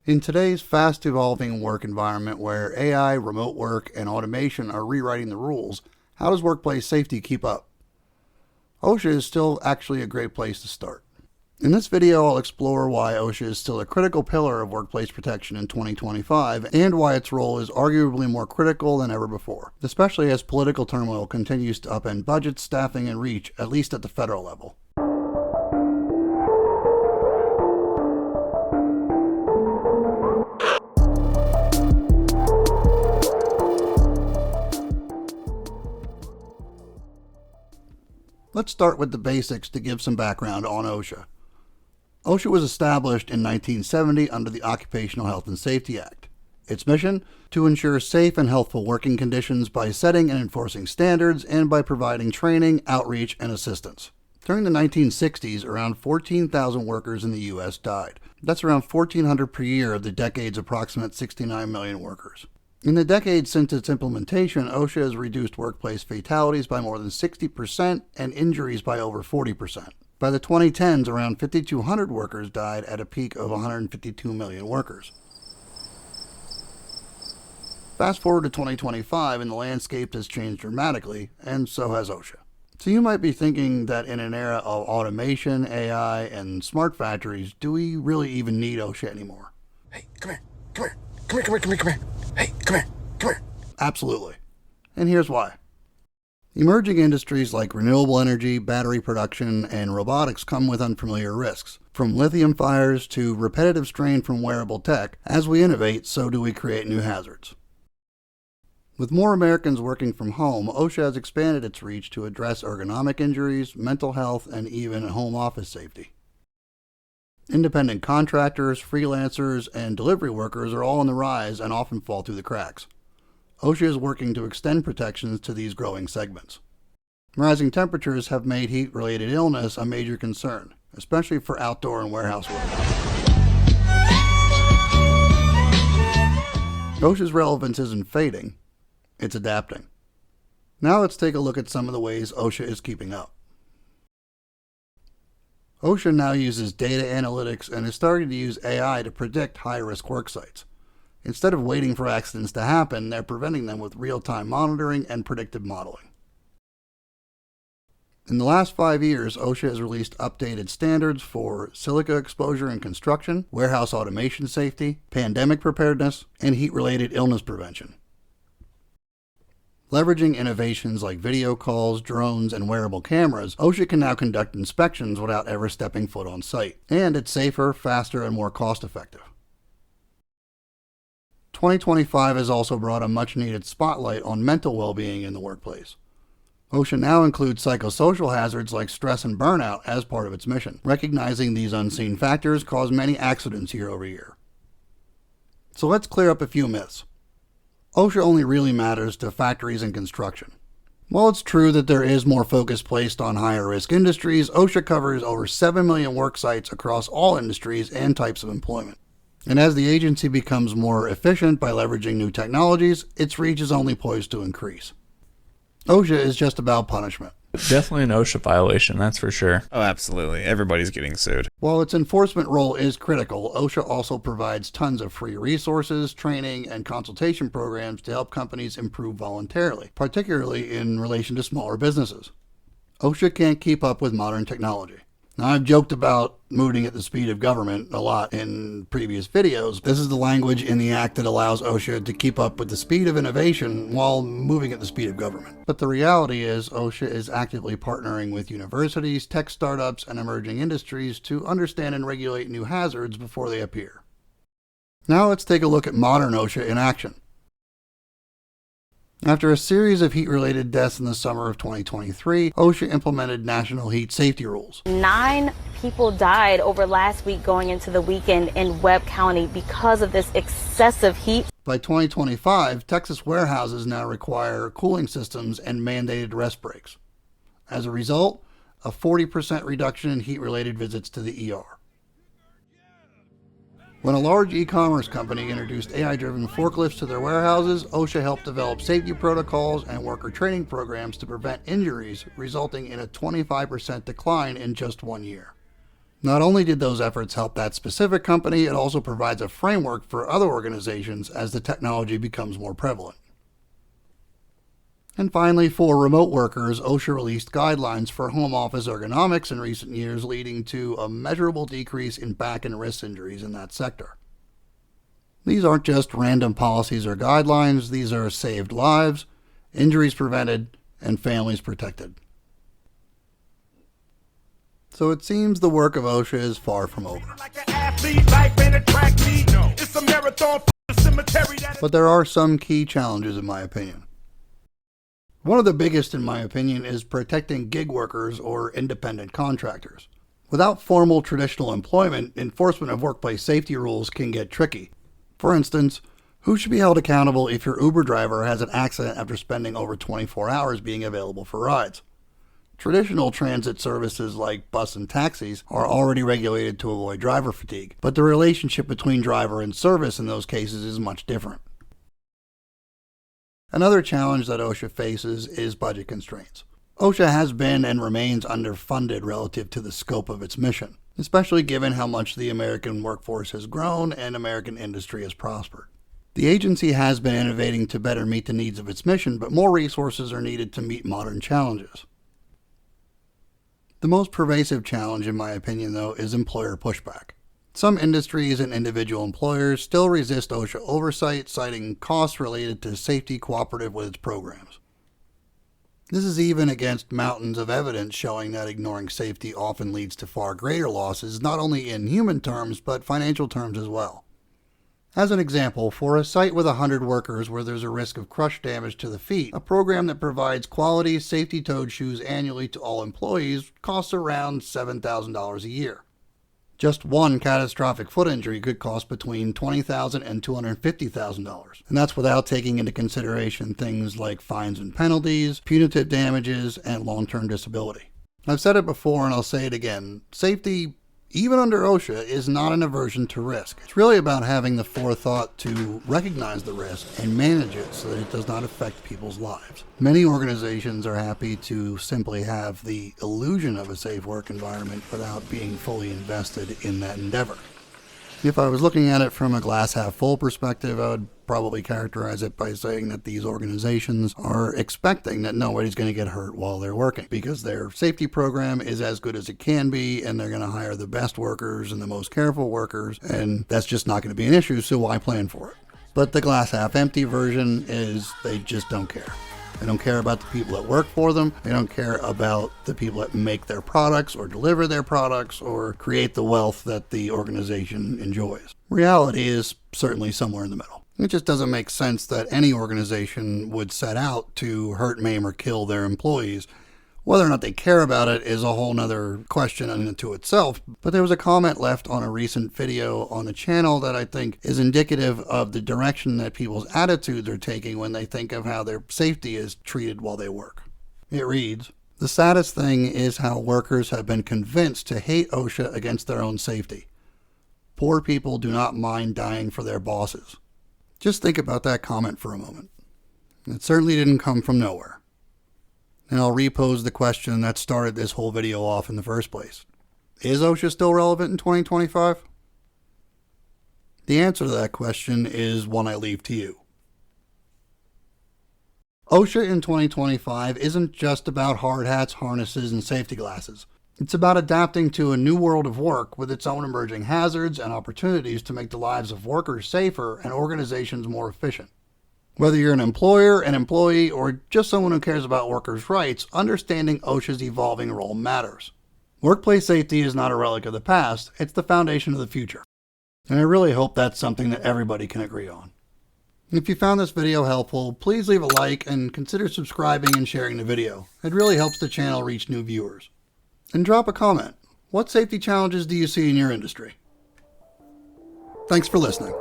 In today's fast-evolving work environment where AI, remote work, and automation are rewriting the rules, how does workplace safety keep up? OSHA is still actually a great place to start. In this video, I'll explore why OSHA is still a critical pillar of workplace protection in 2025 and why its role is arguably more critical than ever before, especially as political turmoil continues to upend budgets, staffing, and reach, at least at the federal level. Let's start with the basics to give some background on OSHA. OSHA was established in 1970 under the Occupational Health and Safety Act. Its mission? To ensure safe and healthful working conditions by setting and enforcing standards and by providing training, outreach, and assistance. During the 1960s, around 14,000 workers in the U.S. died. That's around 1,400 per year of the decade's approximate 69 million workers. In the decades since its implementation, OSHA has reduced workplace fatalities by more than 60% and injuries by over 40%. By the 2010s, around 5,200 workers died at a peak of 152 million workers. Fast forward to 2025 and the landscape has changed dramatically, and so has OSHA. So you might be thinking that in an era of automation, AI, and smart factories, do we really even need OSHA anymore? Hey, come here. Hey, come here. Absolutely. And here's why. Emerging industries like renewable energy, battery production, and robotics come with unfamiliar risks. From lithium fires to repetitive strain from wearable tech, as we innovate, so do we create new hazards. With more Americans working from home, OSHA has expanded its reach to address ergonomic injuries, mental health, and even home office safety. Independent contractors, freelancers, and delivery workers are all on the rise and often fall through the cracks. OSHA is working to extend protections to these growing segments. Rising temperatures have made heat-related illness a major concern, especially for outdoor and warehouse work. OSHA's relevance isn't fading, it's adapting. Now let's take a look at some of the ways OSHA is keeping up. OSHA now uses data analytics and is starting to use AI to predict high-risk work sites. Instead of waiting for accidents to happen, they're preventing them with real-time monitoring and predictive modeling. In the last 5 years, OSHA has released updated standards for silica exposure in construction, warehouse automation safety, pandemic preparedness, and heat-related illness prevention. Leveraging innovations like video calls, drones, and wearable cameras, OSHA can now conduct inspections without ever stepping foot on site. And it's safer, faster, and more cost-effective. 2025 has also brought a much-needed spotlight on mental well-being in the workplace. OSHA now includes psychosocial hazards like stress and burnout as part of its mission. Recognizing these unseen factors cause many accidents year over year. So let's clear up a few myths. OSHA only really matters to factories and construction. While it's true that there is more focus placed on higher risk industries, OSHA covers over 7 million work sites across all industries and types of employment. And as the agency becomes more efficient by leveraging new technologies, its reach is only poised to increase. OSHA is just about punishment. Definitely an OSHA violation, that's for sure. Oh, absolutely. Everybody's getting sued. While its enforcement role is critical, OSHA also provides tons of free resources, training, and consultation programs to help companies improve voluntarily, particularly in relation to smaller businesses. OSHA can't keep up with modern technology. Now, I've joked about moving at the speed of government a lot in previous videos. This is the language in the act that allows OSHA to keep up with the speed of innovation while moving at the speed of government. But the reality is OSHA is actively partnering with universities, tech startups, and emerging industries to understand and regulate new hazards before they appear. Now let's take a look at modern OSHA in action. After a series of heat-related deaths in the summer of 2023, OSHA implemented national heat safety rules. 9 people died over last week going into the weekend in Webb County because of this excessive heat. By 2025, Texas warehouses now require cooling systems and mandated rest breaks. As a result, a 40% reduction in heat-related visits to the ER. When a large e-commerce company introduced AI-driven forklifts to their warehouses, OSHA helped develop safety protocols and worker training programs to prevent injuries, resulting in a 25% decline in just 1 year. Not only did those efforts help that specific company, it also provides a framework for other organizations as the technology becomes more prevalent. And finally, for remote workers, OSHA released guidelines for home office ergonomics in recent years, leading to a measurable decrease in back and wrist injuries in that sector. These aren't just random policies or guidelines, these are saved lives, injuries prevented, and families protected. So it seems the work of OSHA is far from over. But there are some key challenges in my opinion. One of the biggest, in my opinion, is protecting gig workers or independent contractors. Without formal traditional employment, enforcement of workplace safety rules can get tricky. For instance, who should be held accountable if your Uber driver has an accident after spending over 24 hours being available for rides? Traditional transit services like bus and taxis are already regulated to avoid driver fatigue, but the relationship between driver and service in those cases is much different. Another challenge that OSHA faces is budget constraints. OSHA has been and remains underfunded relative to the scope of its mission, especially given how much the American workforce has grown and American industry has prospered. The agency has been innovating to better meet the needs of its mission, but more resources are needed to meet modern challenges. The most pervasive challenge, in my opinion, though, is employer pushback. Some industries and individual employers still resist OSHA oversight, citing costs related to safety cooperative with its programs. This is even against mountains of evidence showing that ignoring safety often leads to far greater losses, not only in human terms, but financial terms as well. As an example, for a site with 100 workers where there's a risk of crush damage to the feet, a program that provides quality, safety-toed shoes annually to all employees costs around $7,000 a year. Just one catastrophic foot injury could cost between $20,000 and $250,000, and that's without taking into consideration things like fines and penalties, punitive damages, and long-term disability. I've said it before and I'll say it again, safety, even under OSHA, is not an aversion to risk. It's really about having the forethought to recognize the risk and manage it so that it does not affect people's lives. Many organizations are happy to simply have the illusion of a safe work environment without being fully invested in that endeavor. If I was looking at it from a glass half full perspective, I would probably characterize it by saying that these organizations are expecting that nobody's going to get hurt while they're working because their safety program is as good as it can be and they're going to hire the best workers and the most careful workers, and that's just not going to be an issue, so why plan for it? But the glass half empty version is they just don't care. They don't care about the people that work for them. They don't care about the people that make their products or deliver their products or create the wealth that the organization enjoys. Reality is certainly somewhere in the middle. It just doesn't make sense that any organization would set out to hurt, maim, or kill their employees. Whether or not they care about it is a whole nother question unto itself, but there was a comment left on a recent video on the channel that I think is indicative of the direction that people's attitudes are taking when they think of how their safety is treated while they work. It reads, "The saddest thing is how workers have been convinced to hate OSHA against their own safety. Poor people do not mind dying for their bosses." Just think about that comment for a moment. It certainly didn't come from nowhere. And I'll repose the question that started this whole video off in the first place. Is OSHA still relevant in 2025? The answer to that question is one I leave to you. OSHA in 2025 isn't just about hard hats, harnesses, and safety glasses. It's about adapting to a new world of work with its own emerging hazards and opportunities to make the lives of workers safer and organizations more efficient. Whether you're an employer, an employee, or just someone who cares about workers' rights, understanding OSHA's evolving role matters. Workplace safety is not a relic of the past, it's the foundation of the future. And I really hope that's something that everybody can agree on. If you found this video helpful, please leave a like and consider subscribing and sharing the video. It really helps the channel reach new viewers. And drop a comment. What safety challenges do you see in your industry? Thanks for listening.